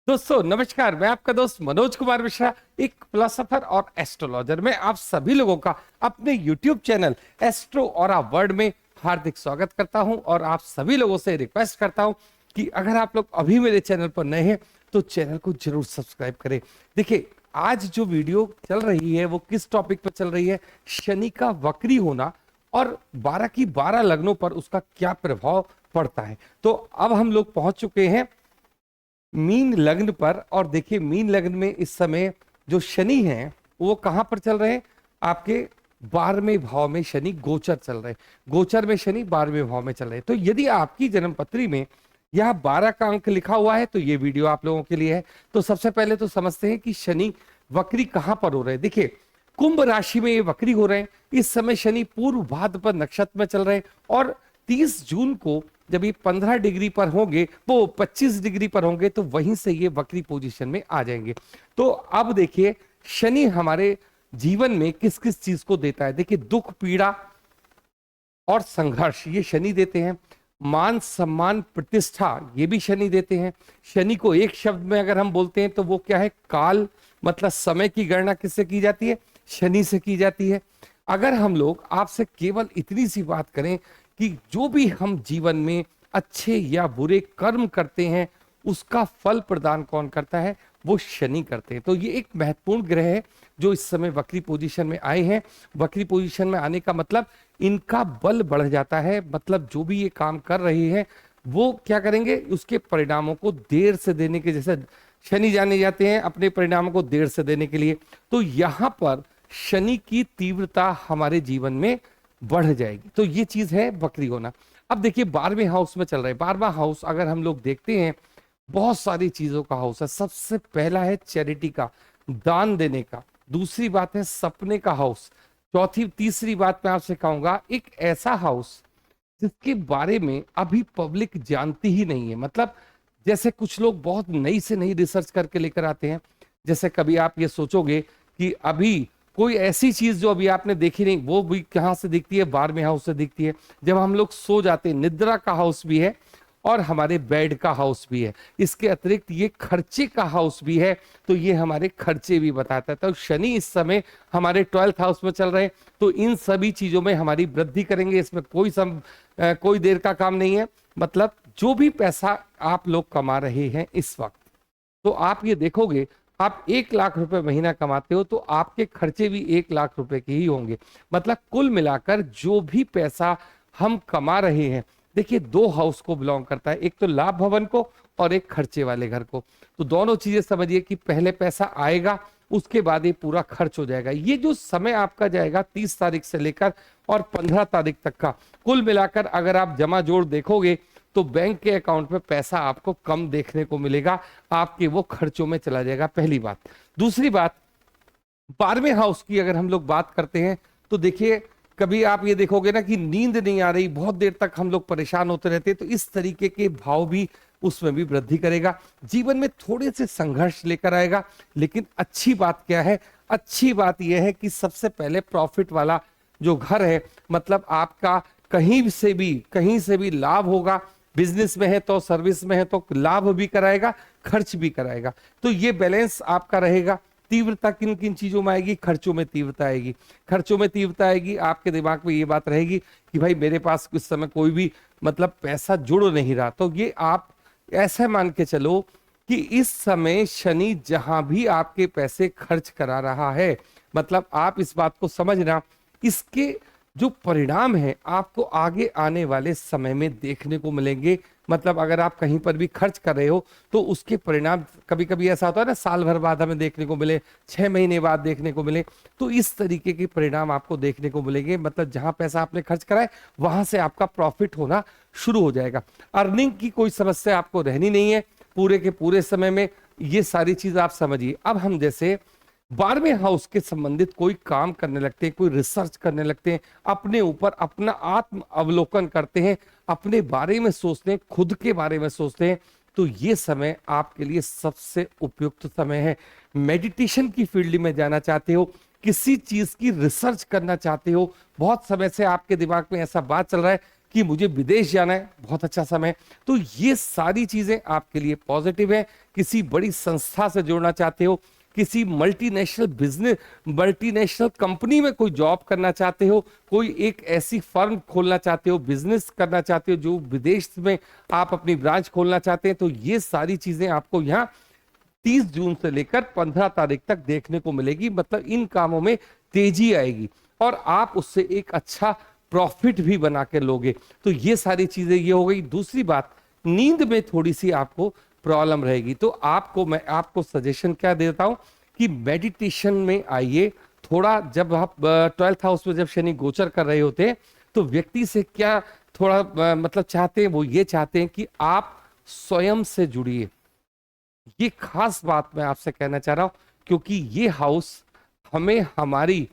दोस्तों नमस्कार, मैं आपका दोस्त मनोज कुमार मिश्रा, एक फिलोसोफर और एस्ट्रोलॉजर में आप सभी लोगों का अपने YouTube channel astro aura world में हार्दिक स्वागत करता हूं। और आप सभी लोगों से रिक्वेस्ट करता हूं कि अगर आप लोग अभी मेरे चैनल पर नए हैं तो चैनल को जरूर सब्सक्राइब करें। देखिए, आज जो वीडियो चल रही है वो किस टॉपिक पर चल रही है, शनि का वक्री होना और 12 की 12 लग्नों पर उसका क्या प्रभाव पड़ता है। तो अब हम लोग पहुंच चुके हैं मीन लग्न पर। और देखिए, मीन लग्न में इस समय जो शनि हैं वो कहां पर चल रहे हैं, आपके 12वें भाव में शनि गोचर चल रहे हैं। गोचर में शनि 12वें भाव में चल रहे हैं। तो यदि आपकी जन्म पत्री में यह 12 का अंक लिखा हुआ है तो ये वीडियो आप लोगों के लिए है। तो सबसे पहले तो समझते हैं कि शनि वक्री कहां पर हो रहे हैं। देखिए, कुंभ राशि में ये वक्री हो रहे हैं। इस समय शनि पूर्व भाद्रपद नक्षत्र में चल रहे हैं और 30 जून को जब ये 15 डिग्री पर होंगे, वो 25 डिग्री पर होंगे, तो वहीं से ये वक्री पोजीशन में आ जाएंगे। तो अब देखिए, शनि हमारे जीवन में किस किस चीज को देता है। देखिए, दुख, पीड़ा और संघर्ष ये शनि देते हैं। मान सम्मान, प्रतिष्ठा ये भी शनि देते हैं। शनि को एक शब्द में अगर हम बोलते हैं तो वो क्या है, काल। मतलब समय की गणना किससे की जाती है, शनि से की जाती है। अगर हम लोग आपसे केवल इतनी सी बात करें कि जो भी हम जीवन में अच्छे या बुरे कर्म करते हैं उसका फल प्रदान कौन करता है, वो शनि करते हैं। तो ये एक महत्वपूर्ण ग्रह है जो इस समय वक्री पोजीशन में आए हैं। वक्री पोजीशन में आने का मतलब इनका बल बढ़ जाता है। मतलब जो भी ये काम कर रहे हैं वो क्या करेंगे, उसके परिणामों को देर से देने के, जैसे शनि जाने जाते हैं अपने परिणामों को देर से देने के लिए। तो यहां पर शनि की तीव्रता हमारे जीवन में बढ़ जाएगी। तो ये चीज है वक्री होना। अब देखिए, 12वें हाउस में चल रहा है। 12वां हाउस अगर हम लोग देखते हैं, बहुत सारी चीजों का हाउस है। सबसे पहला है चैरिटी का, दान देने का। दूसरी बात है सपने का हाउस। तीसरी बात मैं आपसे कहूंगा, एक ऐसा हाउस जिसके बारे में अभी पब्लिक जानती ही नहीं है। मतलब जैसे कुछ लोग बहुत नई से नई रिसर्च करके लेकर आते हैं। जैसे कभी आप ये सोचोगे कि अभी कोई ऐसी चीज जो अभी आपने देखी नहीं, वो भी कहां से दिखती है, 12वें हाउस से दिखती है। जब हम लोग सो जाते हैं, निद्रा का हाउस भी है और हमारे बेड का हाउस भी है। इसके अतिरिक्त ये खर्चे का हाउस भी है, तो ये हमारे खर्चे भी बताता है। तो शनि इस समय हमारे 12th हाउस में चल रहे हैं, तो इन सभी चीजों में हमारी वृद्धि करेंगे। इसमें कोई देर का काम नहीं है। मतलब जो भी पैसा आप लोग कमा रहे हैं इस वक्त, तो आप ये देखोगे, आप 1 लाख रुपए महीना कमाते हो तो आपके खर्चे भी 1 लाख रुपए के ही होंगे। मतलब कुल मिलाकर जो भी पैसा हम कमा रहे हैं, देखिए 2 हाउस को बिलोंग करता है, एक तो लाभ भवन को और एक खर्चे वाले घर को। तो दोनों चीजें समझिए कि पहले पैसा आएगा, उसके बाद ये पूरा खर्च हो जाएगा। ये जो समय आपका जाएगा 30 तारीख से लेकर और 15 तारीख तक का, कुल मिलाकर अगर आप जमा जोड़ देखोगे तो बैंक के अकाउंट में पैसा आपको कम देखने को मिलेगा, आपके वो खर्चों में चला जाएगा। पहली बात। दूसरी बात, 12वें हाउस की अगर हम लोग बात करते हैं तो देखिए, कभी आप ये देखोगे ना कि नींद नहीं आ रही, बहुत देर तक हम लोग परेशान होते रहते हैं, तो इस तरीके के भाव भी उसमें भी वृद्धि करेगा। जीवन में थोड़े से संघर्ष लेकर आएगा। लेकिन अच्छी बात क्या है, अच्छी बात यह है कि सबसे पहले प्रॉफिट वाला जो घर है, मतलब आपका कहीं से भी लाभ होगा। बिजनेस में है तो, सर्विस में है तो लाभ भी कराएगा, खर्च भी कराएगा। तो ये बैलेंस आपका रहेगा। तीव्रता किन किन चीजों में आएगी, खर्चों में तीव्रता आएगी। खर्चों में तीव्रता आएगी, आपके दिमाग में ये बात रहेगी कि भाई मेरे पास इस समय कोई भी मतलब पैसा जुड़ नहीं रहा। तो ये आप ऐसे मान के चलो कि इस समय शनि जहां भी आपके पैसे खर्च करा रहा है, मतलब आप इस बात को समझना, इसके जो परिणाम है आपको आगे आने वाले समय में देखने को मिलेंगे। मतलब अगर आप कहीं पर भी खर्च कर रहे हो तो उसके परिणाम कभी कभी ऐसा होता है ना, साल भर बाद हमें देखने को मिले, 6 महीने बाद देखने को मिले। तो इस तरीके के परिणाम आपको देखने को मिलेंगे। मतलब जहां पैसा आपने खर्च करा है वहां से आपका प्रॉफिट होना शुरू हो जाएगा। अर्निंग की कोई समस्या आपको रहनी नहीं है पूरे के पूरे समय में। ये सारी चीज आप समझिए। अब हम जैसे 12वें हाउस के संबंधित कोई काम करने लगते हैं, कोई रिसर्च करने लगते हैं, अपने ऊपर अपना आत्म अवलोकन करते हैं, अपने बारे में सोचते हैं, खुद के बारे में सोचते हैं, तो ये समय आपके लिए सबसे उपयुक्त समय है। मेडिटेशन की फील्ड में जाना चाहते हो, किसी चीज की रिसर्च करना चाहते हो, बहुत समय से आपके दिमाग में ऐसा बात चल रहा है कि मुझे विदेश जाना है, बहुत अच्छा समय है। तो ये सारी चीजें आपके लिए पॉजिटिव है। किसी बड़ी संस्था से जुड़ना चाहते हो, किसी मल्टीनेशनल बिजनेस, मल्टीनेशनल कंपनी में कोई जॉब करना चाहते हो, कोई एक ऐसी फर्म खोलना चाहते हो, बिजनेस करना चाहते हो जो विदेश में आप अपनी ब्रांच खोलना चाहते हैं, तो ये सारी चीजें आपको यहाँ 30 जून से लेकर 15 तारीख तक देखने को मिलेगी। मतलब इन कामों में तेजी आएगी और आप उससे एक अच्छा प्रॉफिट भी बना के लोगे। तो ये सारी चीजें ये हो गई। दूसरी बात, नींद में थोड़ी सी आपको प्रॉब्लम रहेगी, तो मैं आपको सजेशन क्या देता हूं कि मेडिटेशन में आइए थोड़ा। जब आप 12th हाउस में जब शनि गोचर कर रहे होते हैं, तो व्यक्ति से क्या थोड़ा मतलब चाहते हैं, वो ये चाहते हैं कि आप स्वयं से जुड़िए। ये खास बात मैं आपसे कहना चाह रहा हूं, क्योंकि ये हाउस हमें हमारी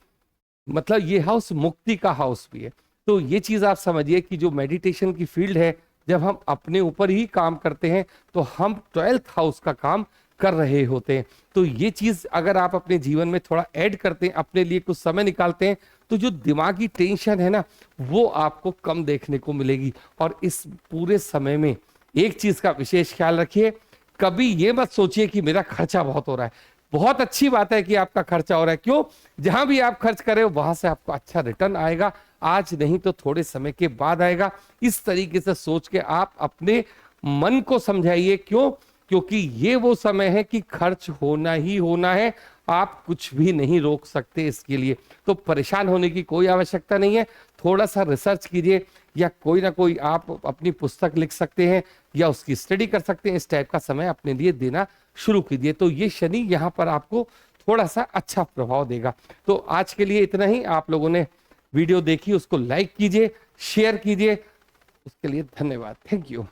मतलब ये हाउस मुक्ति का हाउस भी है। तो ये चीज आप समझिए कि जो मेडिटेशन की फील्ड है, जब हम अपने ऊपर ही काम करते हैं तो हम 12th हाउस का काम कर रहे होते हैं। तो ये चीज अगर आप अपने जीवन में थोड़ा ऐड करते हैं, अपने लिए कुछ समय निकालते हैं, तो जो दिमागी टेंशन है ना, वो आपको कम देखने को मिलेगी। और इस पूरे समय में एक चीज का विशेष ख्याल रखिए, कभी ये मत सोचिए कि मेरा खर्चा बहुत हो रहा है। बहुत अच्छी बात है कि आपका खर्चा हो रहा है, क्यों? जहां भी आप खर्च करें वहां से आपको अच्छा रिटर्न आएगा, आज नहीं तो थोड़े समय के बाद आएगा। इस तरीके से सोच के आप अपने मन को समझाइए। क्यों? क्योंकि ये वो समय है कि खर्च होना ही होना है, आप कुछ भी नहीं रोक सकते इसके लिए। तो परेशान होने की कोई आवश्यकता नहीं है। थोड़ा सा रिसर्च कीजिए, या कोई ना कोई आप अपनी पुस्तक लिख सकते हैं या उसकी स्टडी कर सकते हैं। इस टाइप का समय अपने लिए देना शुरू कीजिए, तो ये शनि यहाँ पर आपको थोड़ा सा अच्छा प्रभाव देगा। तो आज के लिए इतना ही। आप लोगों ने वीडियो देखी, उसको लाइक कीजिए, शेयर कीजिए, उसके लिए धन्यवाद। Thank you.